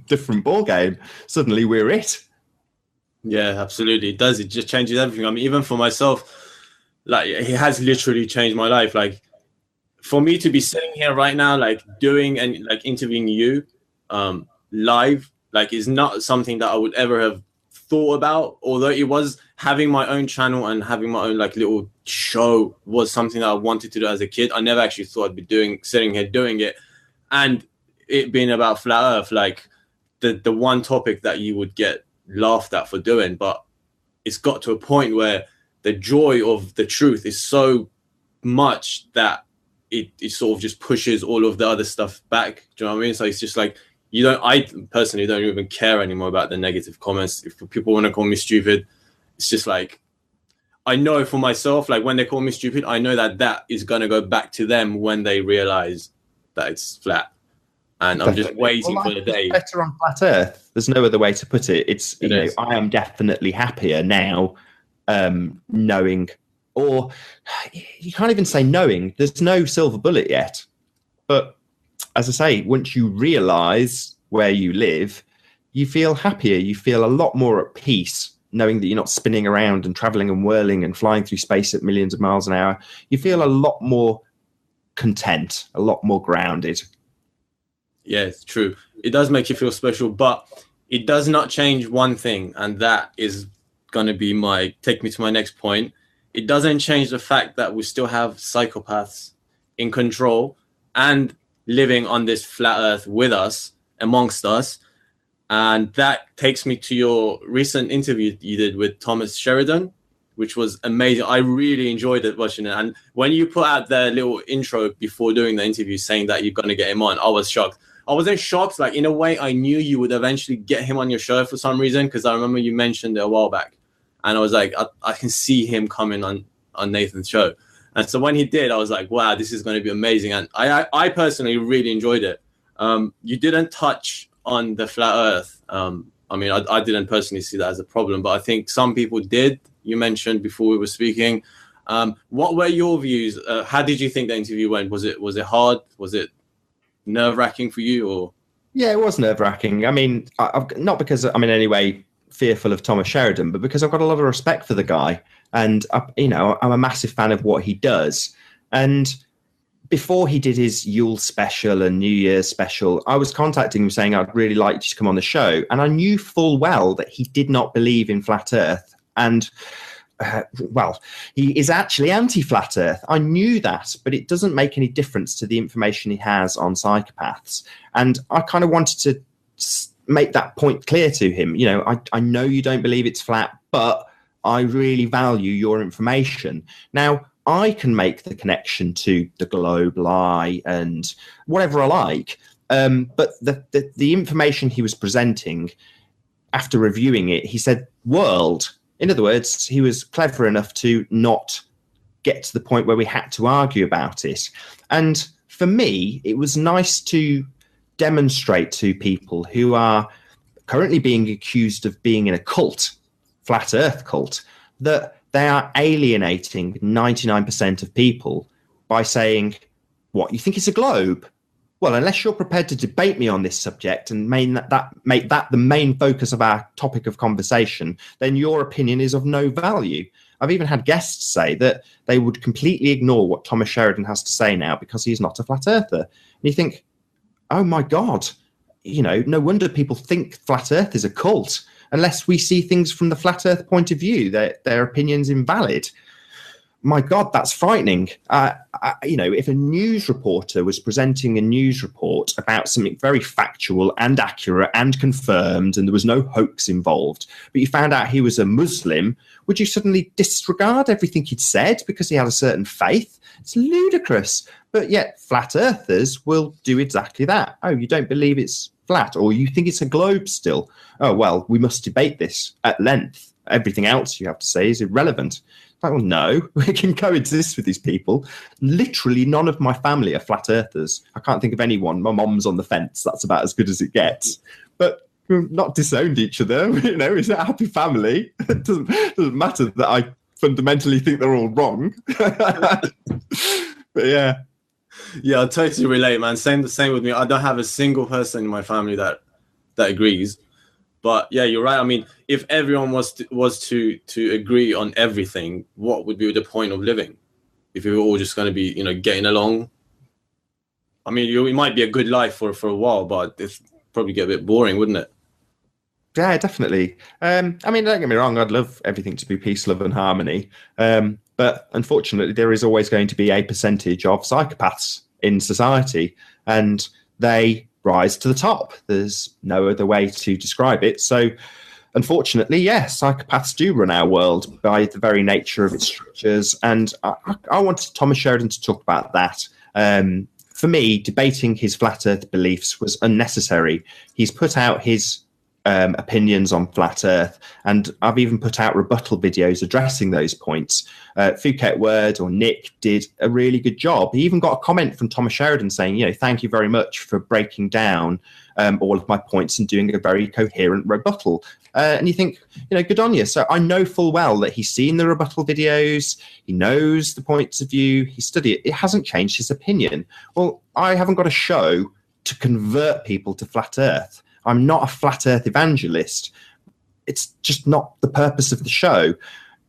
Speaker 2: different ball game. Suddenly we're it.
Speaker 1: Yeah, absolutely. It does. It just changes everything. I mean, even for myself, like, it has literally changed my life. Like, for me to be sitting here right now, like doing and like interviewing you live, like, is not something that I would ever have thought about. Although it was, having my own channel and having my own like little show was something that I wanted to do as a kid. I never actually thought I'd be sitting here doing it. And it being about flat Earth, like the one topic that you would get laughed at for doing, but it's got to a point where the joy of the truth is so much that it sort of just pushes all of the other stuff back. Do you know what I mean? So it's just like, I personally don't even care anymore about the negative comments. If people want to call me stupid, it's just like, I know for myself, like when they call me stupid, I know that is going to go back to them when they realize that it's flat. And definitely. I'm just waiting for the day.
Speaker 2: Better on flat Earth. There's no other way to put it. I am definitely happier now. Knowing, or you can't even say knowing, there's no silver bullet yet. But as I say, once you realize where you live, you feel happier. You feel a lot more at peace, knowing that you're not spinning around and traveling and whirling and flying through space at millions of miles an hour. You feel a lot more content, a lot more grounded.
Speaker 1: Yeah, it's true. It does make you feel special, but it does not change one thing, and that is going to be take me to my next point. It doesn't change the fact that we still have psychopaths in control and living on this flat Earth with us, amongst us. And that takes me to your recent interview you did with Thomas Sheridan, which was amazing. I really enjoyed it, watching it. And when you put out the little intro before doing the interview saying that you're going to get him on, I was shocked. I wasn't shocked. Like, in a way, I knew you would eventually get him on your show for some reason, because I remember you mentioned it a while back, and I was like, I can see him coming on Nathan's show. And so when he did, I was like, wow, this is going to be amazing. And I personally really enjoyed it. You didn't touch on the flat Earth. I mean, I didn't personally see that as a problem, but I think some people did. You mentioned before we were speaking. What were your views? How did you think the interview went? Was it hard? Was it nerve-wracking for you? Or
Speaker 2: yeah, it was nerve-wracking. I mean, I've not because I'm in any way fearful of Thomas Sheridan, but because I've got a lot of respect for the guy, and I'm a massive fan of what he does. And before he did his Yule special and New Year's special, I was contacting him saying I'd really like you to come on the show, and I knew full well that he did not believe in flat Earth, and well, he is actually anti-flat Earth. I knew that, but it doesn't make any difference to the information he has on psychopaths. And I kind of wanted to make that point clear to him. You know, I know you don't believe it's flat, but I really value your information. Now, I can make the connection to the globe lie and whatever I like, but the information he was presenting, after reviewing it, he said world. In other words, he was clever enough to not get to the point where we had to argue about it. And for me, it was nice to demonstrate to people who are currently being accused of being in a cult, flat Earth cult, that they are alienating 99% of people by saying, what, you think it's a globe? Well, unless you're prepared to debate me on this subject and make that the main focus of our topic of conversation, then your opinion is of no value. I've even had guests say that they would completely ignore what Thomas Sheridan has to say now because he's not a flat earther. And you think, oh my God, you know, no wonder people think flat Earth is a cult. Unless we see things from the flat Earth point of view, their opinion's invalid. My God, that's frightening. You know, if a news reporter was presenting a news report about something very factual and accurate and confirmed, and there was no hoax involved, but you found out he was a Muslim, would you suddenly disregard everything he'd said because he had a certain faith? It's ludicrous. But yet flat earthers will do exactly that. Oh, you don't believe it's flat, or you think it's a globe still? Oh, well, we must debate this at length. Everything else you have to say is irrelevant. Like, well, no, we can coexist with these people. Literally none of my family are flat earthers. I can't think of anyone. My mom's on the fence. That's about as good as it gets. But we've not disowned each other. You know, it's a happy family. It doesn't matter that I fundamentally think they're all wrong. But yeah.
Speaker 1: Yeah, I totally relate, man. Same with me. I don't have a single person in my family that agrees. But yeah, you're right. I mean, if everyone was to agree on everything, what would be the point of living? If we were all just going to be, you know, getting along. I mean, it might be a good life for a while, but it's probably get a bit boring, wouldn't it?
Speaker 2: Yeah, definitely. I mean, don't get me wrong. I'd love everything to be peace, love, and harmony. But unfortunately, there is always going to be a percentage of psychopaths in society, and they rise to the top. There's no other way to describe it. So, unfortunately, yes, psychopaths do run our world by the very nature of its structures. And I wanted Thomas Sheridan to talk about that. For me, debating his flat Earth beliefs was unnecessary. He's put out his opinions on flat Earth, and I've even put out rebuttal videos addressing those points. Phuket Word or Nick did a really good job. He even got a comment from Thomas Sheridan saying, you know, thank you very much for breaking down all of my points and doing a very coherent rebuttal. And you think, you know, good on you. So I know full well that he's seen the rebuttal videos, he knows the points of view, he studied it. It hasn't changed his opinion. Well, I haven't got a show to convert people to flat Earth. I'm not a flat Earth evangelist. It's just not the purpose of the show.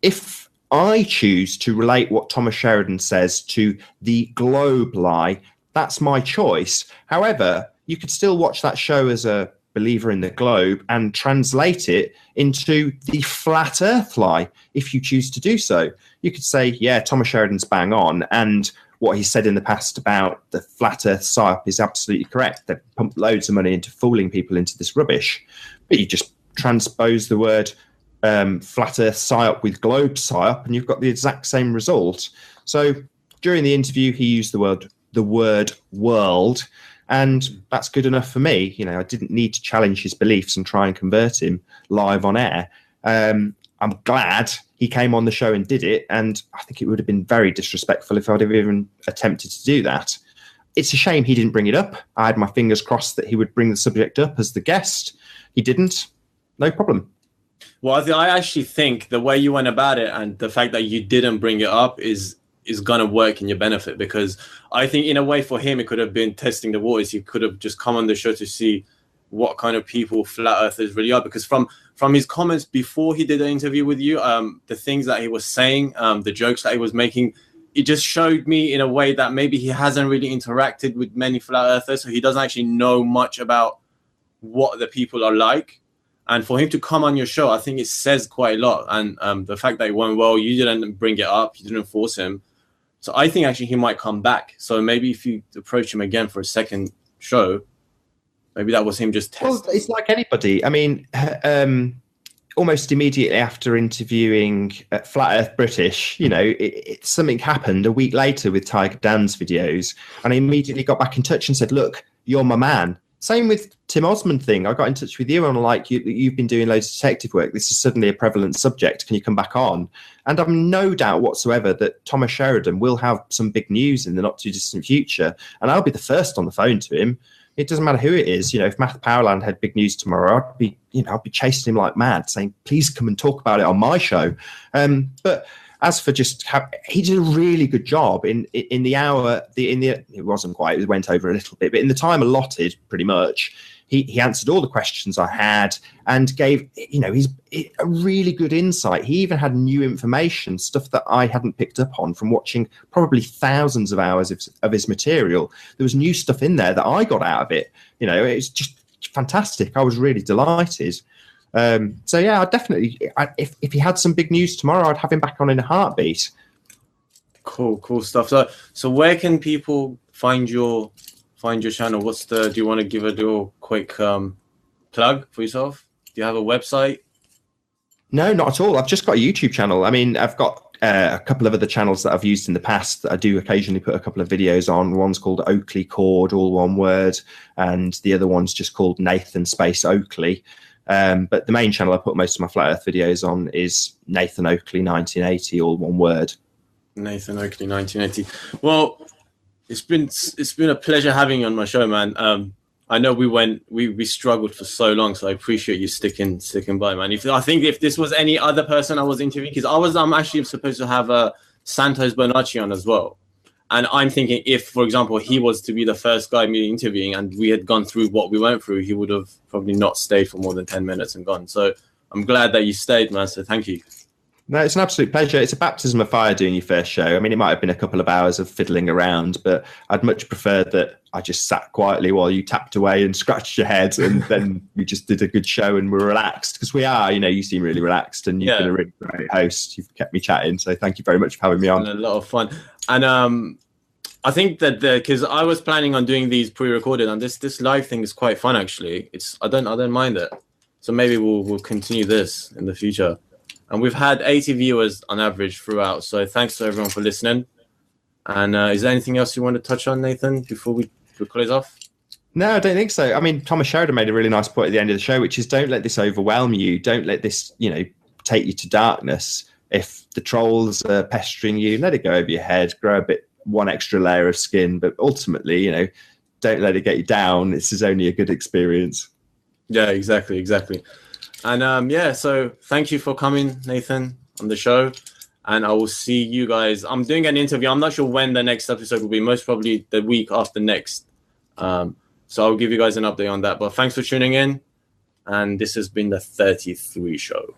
Speaker 2: If I choose to relate what Thomas Sheridan says to the globe lie, that's my choice. However, you could still watch that show as a believer in the globe and translate it into the flat Earth lie if you choose to do so. You could say, yeah, Thomas Sheridan's bang on, and what he said in the past about the flat Earth psyop is absolutely correct. They've pumped loads of money into fooling people into this rubbish. But you just transpose the word flat Earth psyop with globe psyop, and you've got the exact same result. So during the interview, he used the word world, And that's good enough for me. You know, I didn't need to challenge his beliefs and try and convert him live on air. I'm glad he came on the show and did it. And I think it would have been very disrespectful if I'd have even attempted to do that. It's a shame he didn't bring it up. I had my fingers crossed that he would bring the subject up as the guest. He didn't. No problem.
Speaker 1: Well, I actually think the way you went about it and the fact that you didn't bring it up is going to work in your benefit, because I think in a way for him, it could have been testing the waters. He could have just come on the show to see what kind of people flat earthers really are, because from his comments before he did the interview with you, the things that he was saying, the jokes that he was making, it just showed me in a way that maybe he hasn't really interacted with many flat earthers, so he doesn't actually know much about what the people are like. And for him to come on your show, I think it says quite a lot. And the fact that it went well, you didn't bring it up, you didn't force him. So I think actually he might come back. So maybe if you approach him again for a second show, maybe that was him just testing.
Speaker 2: Well, it's like anybody. I mean, almost immediately after interviewing Flat Earth British, you know, something happened a week later with Tiger Dan's videos. And I immediately got back in touch and said, look, you're my man. Same with Tim Osmond thing. I got in touch with you and I'm like, you've been doing loads of detective work. This is suddenly a prevalent subject. Can you come back on? And I've no doubt whatsoever that Thomas Sheridan will have some big news in the not too distant future. And I'll be the first on the phone to him. It doesn't matter who it is. You know, if Matt Powerland had big news tomorrow, I'd be chasing him like mad, saying, please come and talk about it on my show. But as for just he did a really good job in the hour. It wasn't quite. It went over a little bit, but in the time allotted, pretty much, he answered all the questions I had and gave a really good insight. He even had new information, stuff that I hadn't picked up on from watching probably thousands of hours of his material. There was new stuff in there that I got out of it. You know, it's just fantastic. I was really delighted. So yeah, I definitely. If he had some big news tomorrow, I'd have him back on in a heartbeat.
Speaker 1: Cool stuff. So where can people find your channel? Do you want to give a little quick plug for yourself? Do you have a website?
Speaker 2: No, not at all. I've just got a YouTube channel. I mean, I've got a couple of other channels that I've used in the past that I do occasionally put a couple of videos on. One's called Oakley Cord, all one word, and the other one's just called Nathan Space Oakley. But the main channel I put most of my flat earth videos on is Nathan Oakley 1980, all one word.
Speaker 1: Nathan Oakley 1980. Well, it's been a pleasure having you on my show, man. I know we struggled for so long, so I appreciate you sticking by, man. I think if this was any other person I was interviewing, because I'm actually supposed to have Santos Bonacci on as well. And I'm thinking if, for example, he was to be the first guy me interviewing and we had gone through what we went through, he would have probably not stayed for more than 10 minutes and gone. So I'm glad that you stayed, man. So thank you.
Speaker 2: No, it's an absolute pleasure. It's a baptism of fire doing your first show. I mean, it might have been a couple of hours of fiddling around, but I'd much prefer that I just sat quietly while you tapped away and scratched your head, and then we just did a good show and we're relaxed, because we are, you seem really relaxed and you've been a really great host. You've kept me chatting. So thank you very much for having me on.
Speaker 1: A lot of fun. And I think that because I was planning on doing these pre-recorded, and this live thing is quite fun, actually. I don't mind it. So maybe we'll continue this in the future. And we've had 80 viewers on average throughout. So thanks to everyone for listening. And is there anything else you want to touch on, Nathan, before we close off?
Speaker 2: No, I don't think so. I mean, Thomas Sheridan made a really nice point at the end of the show, which is don't let this overwhelm you. Don't let this, take you to darkness. If the trolls are pestering you, let it go over your head, grow one extra layer of skin. But ultimately, don't let it get you down. This is only a good experience.
Speaker 1: Yeah, exactly. And so thank you for coming, Nathan, on the show. And I will see you guys. I'm doing an interview. I'm not sure when the next episode will be. Most probably the week after next. So I'll give you guys an update on that. But thanks for tuning in. And this has been the 33 show.